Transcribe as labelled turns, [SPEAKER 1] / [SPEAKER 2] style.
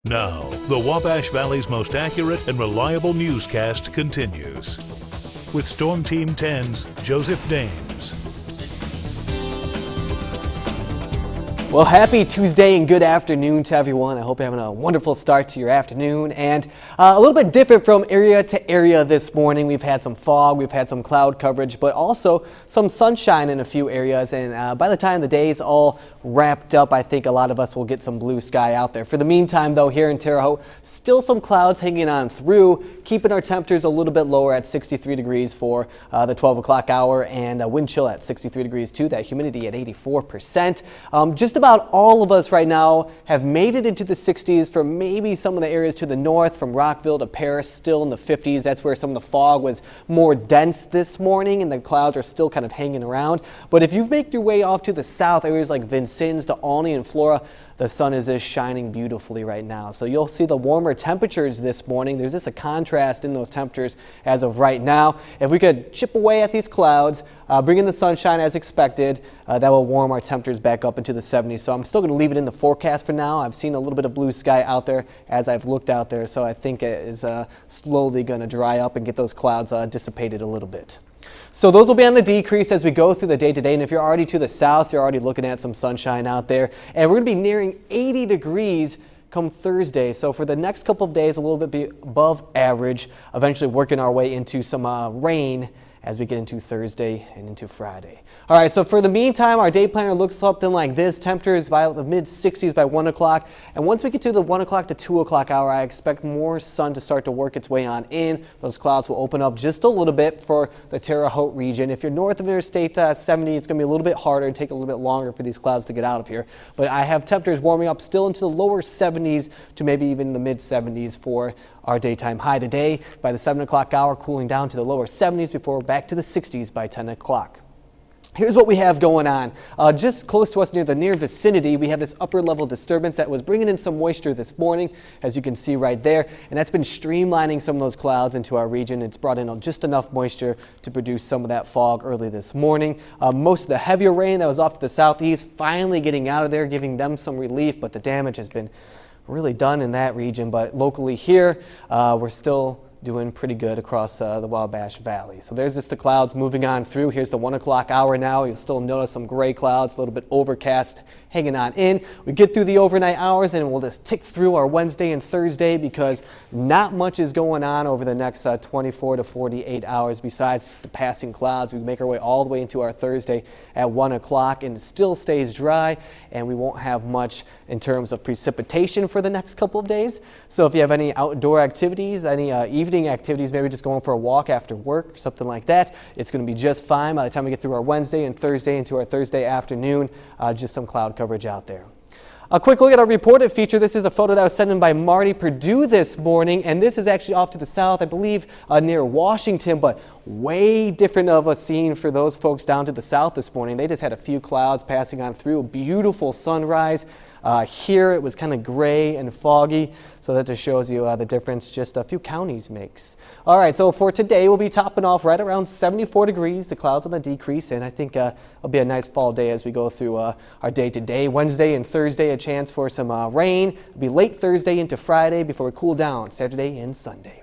[SPEAKER 1] Now, the Wabash Valley's most accurate and reliable newscast continues. With Storm Team 10's Joseph Dames.
[SPEAKER 2] Well, happy Tuesday and good afternoon to everyone. I hope you're having a wonderful start to your afternoon, and a little bit different from area to area this morning. We've had some fog, we've had some cloud coverage, but also some sunshine in a few areas, and by the time the day's all wrapped up, I think a lot of us will get some blue sky out there. For the meantime, though, here in Terre Haute, still some clouds hanging on through, keeping our temperatures a little bit lower at 63 degrees for the 12 o'clock hour, and wind chill at 63 degrees too, that humidity at 84%. Just about all of us right now have made it into the 60s for maybe some of the areas to the north, from Rockville to Paris, still in the 50s. That's where some of the fog was more dense this morning, and the clouds are still kind of hanging around. But if you make your way off to the south, areas like Vincennes to Olney and Flora, the sun is just shining beautifully right now. So you'll see the warmer temperatures this morning. There's just a contrast in those temperatures as of right now. If we could chip away at these clouds, bring in the sunshine as expected, that will warm our temperatures back up into the 70s. So I'm still going to leave it in the forecast for now. I've seen a little bit of blue sky out there as I've looked out there. So I think it is slowly going to dry up and get those clouds dissipated a little bit. So those will be on the decrease as we go through the day today. And if you're already to the south, you're already looking at some sunshine out there. And we're going to be nearing 80 degrees come Thursday. So for the next couple of days, a little bit above average, eventually working our way into some rain as we get into Thursday and into Friday. All right, so for the meantime, our day planner looks something like this. Temperatures by the mid 60s by 1 o'clock. And once we get to the 1 o'clock to 2 o'clock hour, I expect more sun to start to work its way on in. Those clouds will open up just a little bit for the Terre Haute region. If you're north of Interstate 70, it's going to be a little bit harder and take a little bit longer for these clouds to get out of here. But I have temperatures warming up still into the lower 70s to maybe even the mid 70s for our daytime high today. By the 7 o'clock hour, cooling down to the lower 70s before we're back to the 60s by 10 o'clock. Here's what we have going on. Just close to us near the near vicinity, we have this upper level disturbance that was bringing in some moisture this morning, as you can see right there, and that's been streamlining some of those clouds into our region. It's brought in just enough moisture to produce some of that fog early this morning. Most of the heavier rain that was off to the southeast finally getting out of there, giving them some relief, but the damage has been really done in that region. But locally here, we're still doing pretty good across the Wabash Valley. So there's just the clouds moving on through. Here's the 1 o'clock hour now. You'll still notice some gray clouds, a little bit overcast hanging on in. We get through the overnight hours and we'll just tick through our Wednesday and Thursday because not much is going on over the next 24 to 48 hours besides the passing clouds. We make our way all the way into our Thursday at 1 o'clock, and it still stays dry, and we won't have much in terms of precipitation for the next couple of days. So if you have any outdoor activities, any evening activities, maybe just going for a walk after work, something like that, it's going to be just fine by the time we get through our Wednesday and Thursday into our Thursday afternoon. Just some cloud coverage out there. A quick look at our reported feature. This is a photo that was sent in by Marty Purdue this morning, and this is actually off to the south, I believe, near Washington, but way different of a scene for those folks down to the south this morning. They just had a few clouds passing on through, a beautiful sunrise. Here it was kind of gray and foggy, so that just shows you the difference just a few counties makes. All right, so for today, we'll be topping off right around 74 degrees. The clouds on the decrease, and I think it'll be a nice fall day as we go through our day today. Wednesday and Thursday, a chance for some rain. It'll be late Thursday into Friday before we cool down Saturday and Sunday.